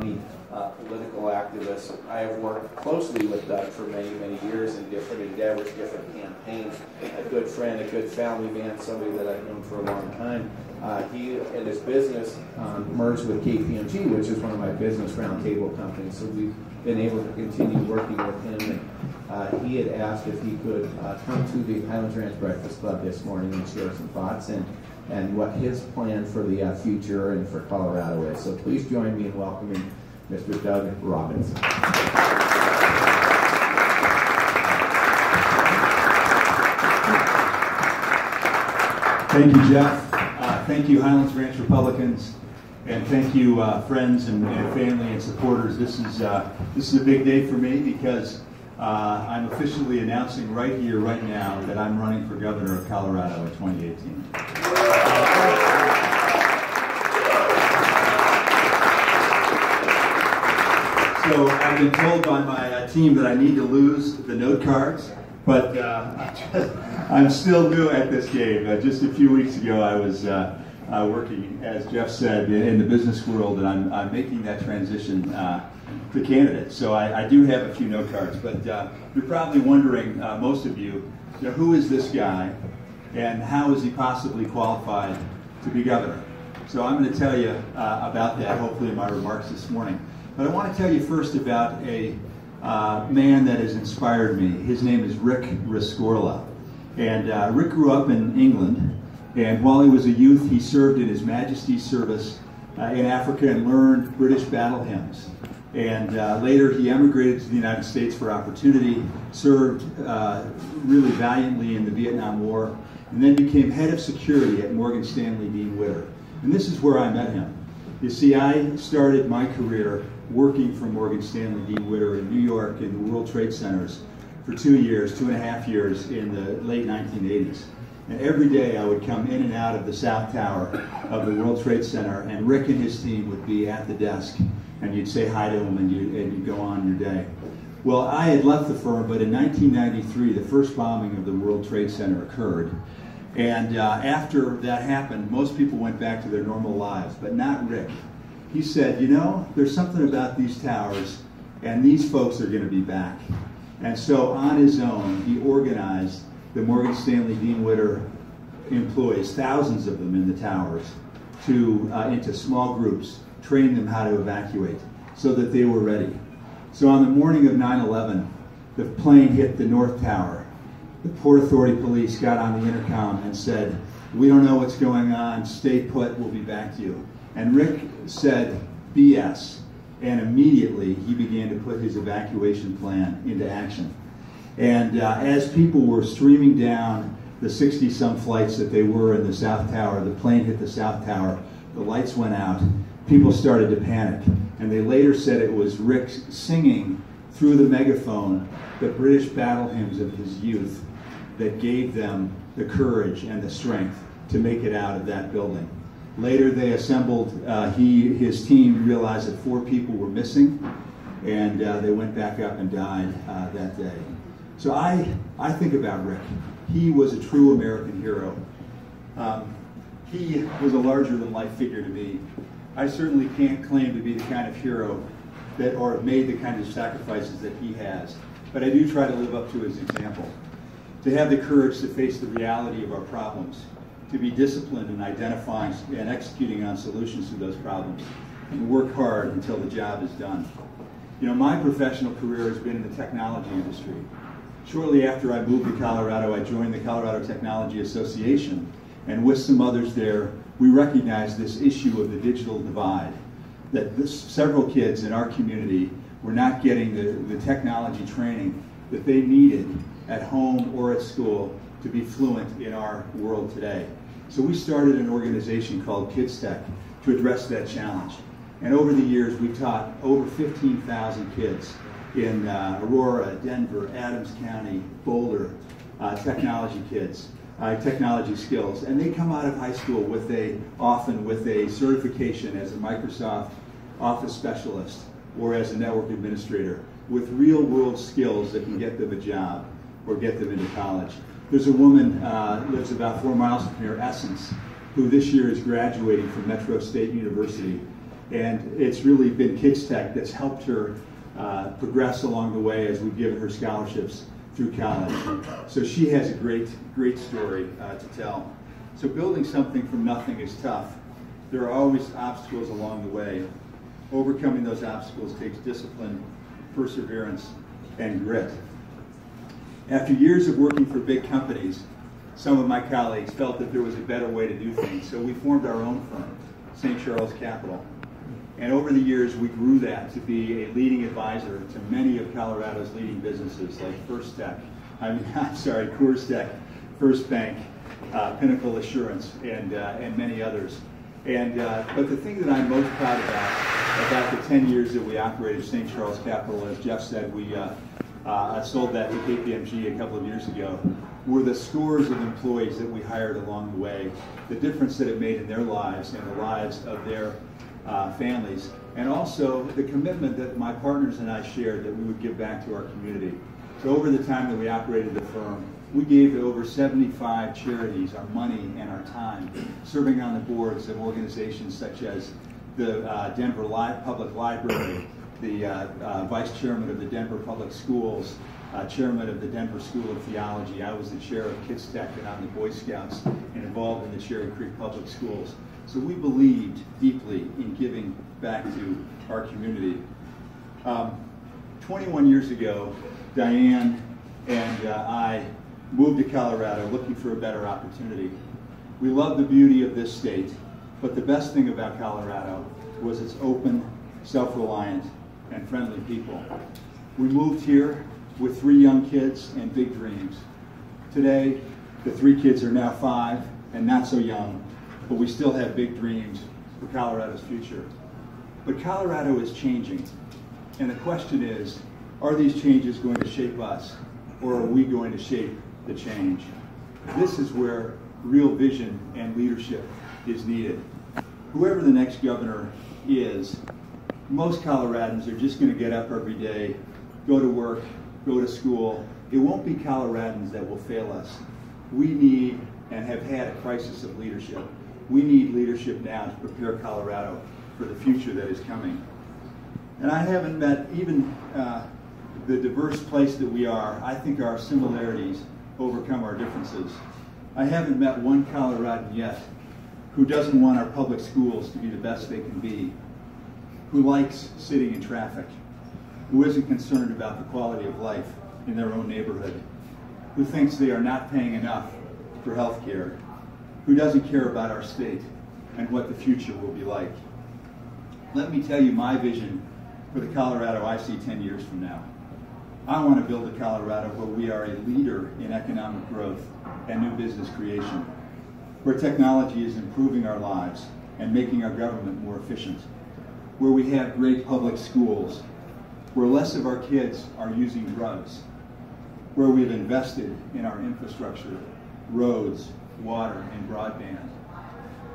County political activist. I have worked closely with Doug for many, many years in different endeavors, different campaigns. A good friend, a good family man, somebody that I've known for a long time. He and his business merged with KPMG, which is one of my business roundtable companies. So we've been able to continue working with him. And he had asked if he could come to the Highlands Ranch Breakfast Club this morning and share some thoughts and what his plan for the future and for Colorado is. So please join me in welcoming Mr. Doug Robinson. Thank you, Jeff. Thank you, Highlands Ranch Republicans, and thank you, friends and family and supporters. This is a big day for me because I'm officially announcing right here, right now, that I'm running for governor of Colorado in 2018. So I've been told by my team that I need to lose the note cards, but I'm still new at this game. Just a few weeks ago, I was working, as Jeff said, in the business world, and I'm making that transition to candidate. So I do have a few note cards, but you're probably wondering, most of you, who is this guy, and how is he possibly qualified to be governor? So I'm going to tell you about that, hopefully, in my remarks this morning. But I want to tell you first about a man that has inspired me. His name is Rick Rescorla. And Rick grew up in England, and while he was a youth, he served in His Majesty's service in Africa and learned British battle hymns. And later he emigrated to the United States for opportunity, served really valiantly in the Vietnam War, and then became head of security at Morgan Stanley Dean Witter. And this is where I met him. You see, I started my career working for Morgan Stanley Dean Witter in New York in the World Trade Centers for 2.5 years in the late 1980s. And every day I would come in and out of the South Tower of the World Trade Center, and Rick and his team would be at the desk, and you'd say hi to them, and you'd go on your day. Well, I had left the firm, but in 1993, the first bombing of the World Trade Center occurred. And after that happened, most people went back to their normal lives, but not Rick. He said, there's something about these towers, and these folks are going to be back. And so on his own, he organized the Morgan Stanley Dean Witter employees, thousands of them in the towers, into small groups, trained them how to evacuate so that they were ready. So on the morning of 9/11, the plane hit the North Tower. The Port Authority police got on the intercom and said, "We don't know what's going on, stay put, we'll be back to you." And Rick said, "BS." And immediately he began to put his evacuation plan into action. And as people were streaming down the 60-some flights that they were in the South Tower, the plane hit the South Tower, the lights went out, people started to panic. And they later said it was Rick singing through the megaphone the British battle hymns of his youth that gave them the courage and the strength to make it out of that building. Later they assembled, his team realized that 4 people were missing, and they went back up and died that day. So I think about Rick. He was a true American hero. He was a larger-than-life figure to me. I certainly can't claim to be the kind of hero that, or made the kind of sacrifices that he has, but I do try to live up to his example. To have the courage to face the reality of our problems, to be disciplined in identifying and executing on solutions to those problems, and work hard until the job is done. My professional career has been in the technology industry. Shortly after I moved to Colorado, I joined the Colorado Technology Association, and with some others there, we recognized this issue of the digital divide, that several kids in our community were not getting the technology training that they needed at home or at school to be fluent in our world today. So we started an organization called Kids Tech to address that challenge. And over the years, we taught over 15,000 kids in Aurora, Denver, Adams County, Boulder, technology kids, technology skills. And they come out of high school often with a certification as a Microsoft Office specialist or as a network administrator with real world skills that can get them a job or get them into college. There's a woman lives about 4 miles from here, Essence, who this year is graduating from Metro State University. And it's really been Kids Tech that's helped her progress along the way as we've given her scholarships through college. So she has a great story to tell. So building something from nothing is tough. There are always obstacles along the way. Overcoming those obstacles takes discipline, perseverance, and grit. After years of working for big companies, some of my colleagues felt that there was a better way to do things, so we formed our own firm, St. Charles Capital. And over the years, we grew that to be a leading advisor to many of Colorado's leading businesses like Coors Tech, First Bank, Pinnacle Assurance, and many others. But the thing that I'm most proud about the 10 years that we operated St. Charles Capital, as Jeff said, we sold that to KPMG a couple of years ago, were the scores of employees that we hired along the way, the difference that it made in their lives and the lives of their families, and also the commitment that my partners and I shared that we would give back to our community. So over the time that we operated the firm, we gave to over 75 charities our money and our time, serving on the boards of organizations such as the Denver Public Library, the vice chairman of the Denver Public Schools, chairman of the Denver School of Theology. I was the chair of Kids Tech and on the Boy Scouts and involved in the Cherry Creek Public Schools. So we believed deeply in giving back to our community. 21 years ago, Diane and I moved to Colorado looking for a better opportunity. We love the beauty of this state, but the best thing about Colorado was its open, self-reliant, and friendly people. We moved here with 3 young kids and big dreams. Today, the 3 kids are now 5 and not so young, but we still have big dreams for Colorado's future. But Colorado is changing, and the question is, are these changes going to shape us, or are we going to shape the change? This is where real vision and leadership is needed. Whoever the next governor is, most Coloradans are just going to get up every day, go to work, go to school. It won't be Coloradans that will fail us. We need and have had a crisis of leadership. We need leadership now to prepare Colorado for the future that is coming. And I haven't met even the diverse place that we are. I think our similarities overcome our differences. I haven't met one Coloradan yet who doesn't want our public schools to be the best they can be, who likes sitting in traffic, who isn't concerned about the quality of life in their own neighborhood, who thinks they are not paying enough for health care, who doesn't care about our state and what the future will be like. Let me tell you my vision for the Colorado I see 10 years from now. I want to build a Colorado where we are a leader in economic growth and new business creation, where technology is improving our lives and making our government more efficient, where we have great public schools, where less of our kids are using drugs, where we've invested in our infrastructure, roads, water, and broadband,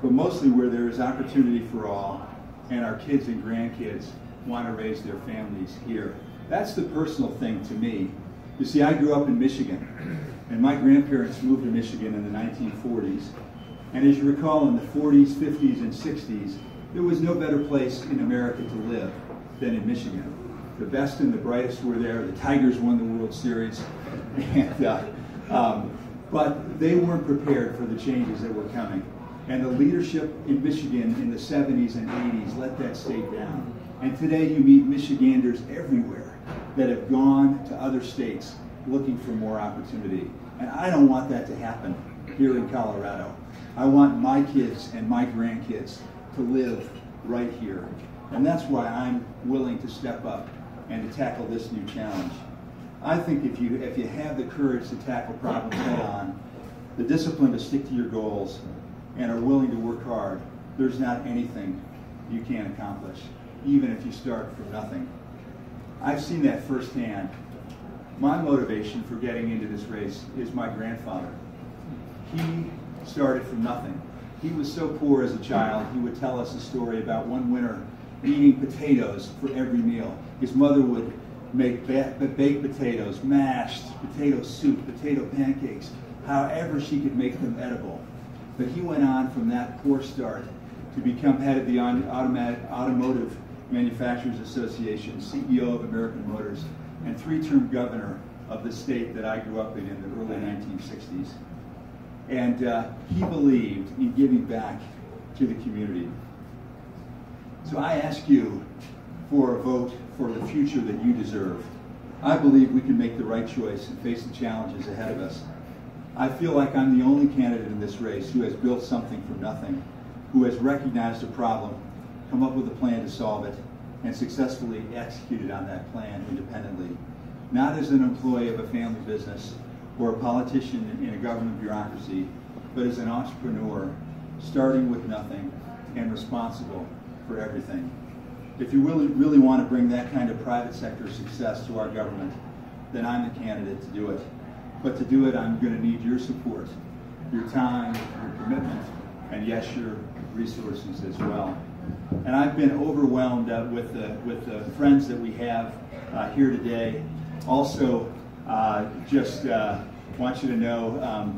but mostly where there is opportunity for all and our kids and grandkids want to raise their families here. That's the personal thing to me. You see, I grew up in Michigan, and my grandparents moved to Michigan in the 1940s. And as you recall, in the 40s, 50s, and 60s, there was no better place in America to live than in Michigan. The best and the brightest were there. The Tigers won the World Series. But they weren't prepared for the changes that were coming. And the leadership in Michigan in the 70s and 80s let that state down. And today you meet Michiganders everywhere that have gone to other states looking for more opportunity. And I don't want that to happen here in Colorado. I want my kids and my grandkids to live right here. And that's why I'm willing to step up and to tackle this new challenge. I think if you have the courage to tackle problems head on, the discipline to stick to your goals, and are willing to work hard, there's not anything you can't accomplish, even if you start from nothing. I've seen that firsthand. My motivation for getting into this race is my grandfather. He started from nothing. He was so poor as a child, he would tell us a story about one winter eating potatoes for every meal. His mother would make baked potatoes, mashed potato soup, potato pancakes, however she could make them edible. But he went on from that poor start to become head of the Automotive Manufacturers Association, CEO of American Motors, and 3-term governor of the state that I grew up in the early 1960s. And he believed in giving back to the community. So I ask you for a vote for the future that you deserve. I believe we can make the right choice and face the challenges ahead of us. I feel like I'm the only candidate in this race who has built something from nothing, who has recognized a problem, come up with a plan to solve it, and successfully executed on that plan independently, not as an employee of a family business or a politician in a government bureaucracy, but as an entrepreneur, starting with nothing and responsible for everything. If you really want to bring that kind of private sector success to our government, then I'm the candidate to do it. But to do it, I'm going to need your support, your time, your commitment, and yes, your resources as well. And I've been overwhelmed with the friends that we have here today. Also, just want you to know,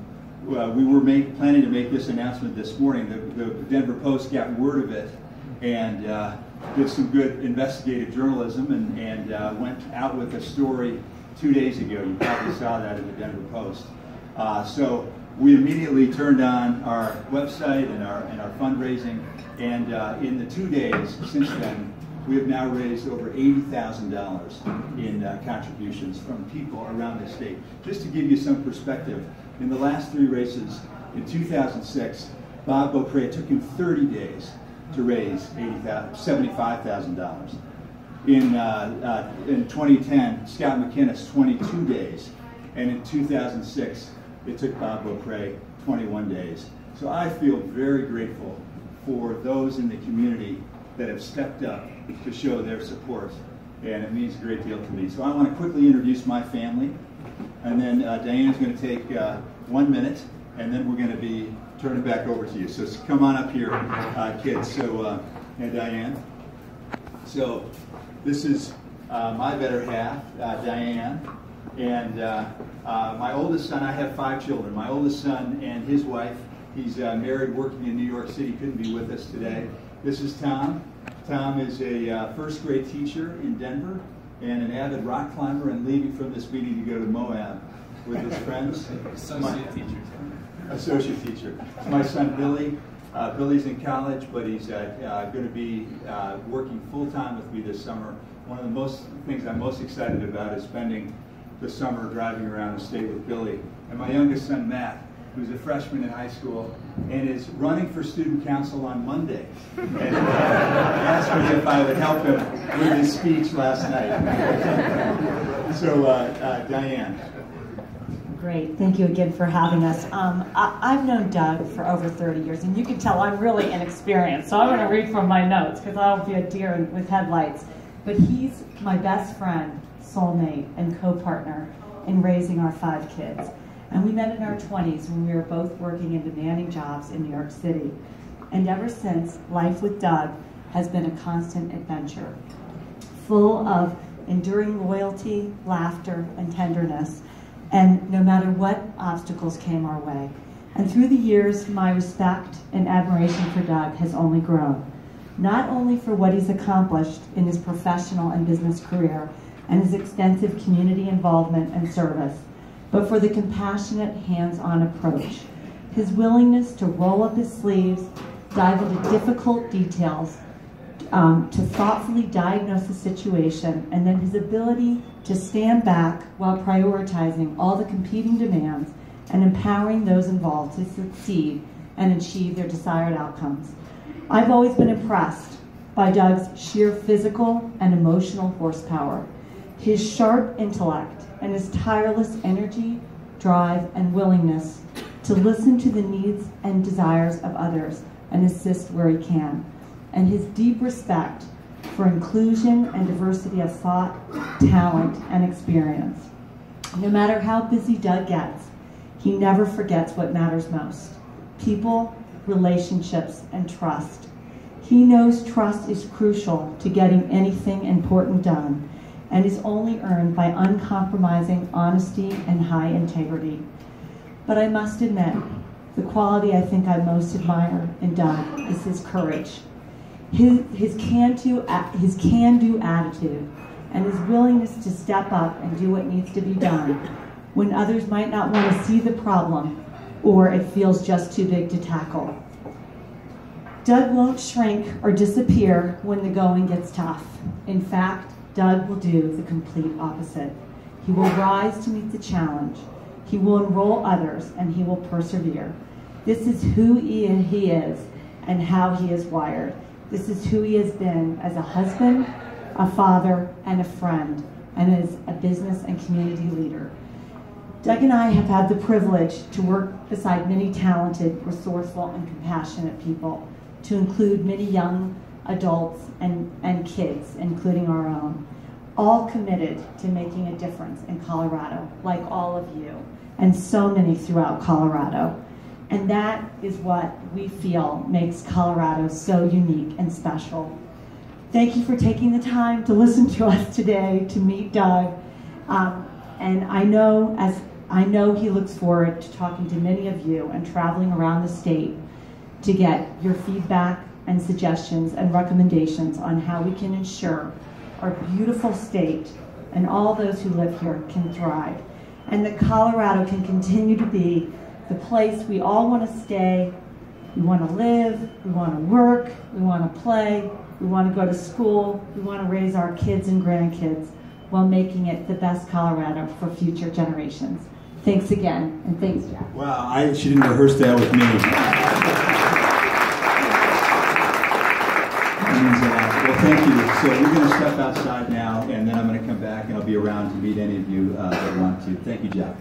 we were planning to make this announcement this morning. The Denver Post got word of it and did some good investigative journalism and went out with a story 2 days ago. You probably saw that in the Denver Post. So we immediately turned on our website and our fundraising, and in the 2 days since then, we have now raised over $80,000 in contributions from people around the state. Just to give you some perspective, in the last 3 races, in 2006, Bob Beaupre, it took him 30 days to raise $75,000. In 2010, Scott McInnes, 22 days. And in 2006, it took Bob Beaupre 21 days. So I feel very grateful for those in the community that have stepped up to show their support. And it means a great deal to me. So I want to quickly introduce my family. And then Diane's going to take 1 minute, and then we're going to be turning back over to you. So come on up here, kids. So, and Diane. So this is my better half, Diane. And my oldest son, I have 5 children. My oldest son and his wife, he's married, working in New York City, couldn't be with us today. This is Tom. Tom is a first grade teacher in Denver and an avid rock climber, and leaving from this meeting to go to Moab with his friends. Associate teacher. My son Billy. Billy's in college, but he's going to be working full-time with me this summer. One of the things I'm most excited about is spending the summer driving around the state with Billy. And my youngest son, Matt, who's a freshman in high school and is running for student council on Monday. And asked me if I would help him with his speech last night. So, Diane. Great. Thank you again for having us. I've known Doug for over 30 years, and you can tell I'm really inexperienced, so I'm going to read from my notes because I'll be a deer with headlights. But he's my best friend, soulmate, and co-partner in raising our 5 kids. And we met in our 20s when we were both working in demanding jobs in New York City. And ever since, life with Doug has been a constant adventure, full of enduring loyalty, laughter, and tenderness, and no matter what obstacles came our way. And through the years, my respect and admiration for Doug has only grown, not only for what he's accomplished in his professional and business career and his extensive community involvement and service, but for the compassionate, hands-on approach, his willingness to roll up his sleeves, dive into difficult details, to thoughtfully diagnose the situation, and then his ability to stand back while prioritizing all the competing demands and empowering those involved to succeed and achieve their desired outcomes. I've always been impressed by Doug's sheer physical and emotional horsepower, his sharp intellect, and his tireless energy, drive, and willingness to listen to the needs and desires of others and assist where he can, and his deep respect for inclusion and diversity of thought, talent, and experience. No matter how busy Doug gets, he never forgets what matters most: people, relationships, and trust. He knows trust is crucial to getting anything important done, and is only earned by uncompromising honesty and high integrity. But I must admit, The quality I think I most admire in Doug is his courage, his can-do attitude, and his willingness to step up and do what needs to be done when others might not want to see the problem or it feels just too big to tackle. Doug won't shrink or disappear when the going gets tough. In fact, Doug will do the complete opposite. He will rise to meet the challenge. He will enroll others, and he will persevere. This is who he is and how he is wired. This is who he has been as a husband, a father, and a friend, and as a business and community leader. Doug and I have had the privilege to work beside many talented, resourceful, and compassionate people, to include many young adults and kids, including our own, all committed to making a difference in Colorado, like all of you, and so many throughout Colorado. And that is what we feel makes Colorado so unique and special. Thank you for taking the time to listen to us today, to meet Doug. And I know he looks forward to talking to many of you and traveling around the state to get your feedback and suggestions and recommendations on how we can ensure our beautiful state and all those who live here can thrive, and that Colorado can continue to be the place we all want to stay, we want to live, we want to work, we want to play, we want to go to school, we want to raise our kids and grandkids while making it the best Colorado for future generations. Thanks again, and thanks, Jeff. Wow, she didn't rehearse that with me. That means a lot. Well, thank you. So we're going to step outside now, and then I'm going to come back, and I'll be around to meet any of you that want to. Thank you, Jeff.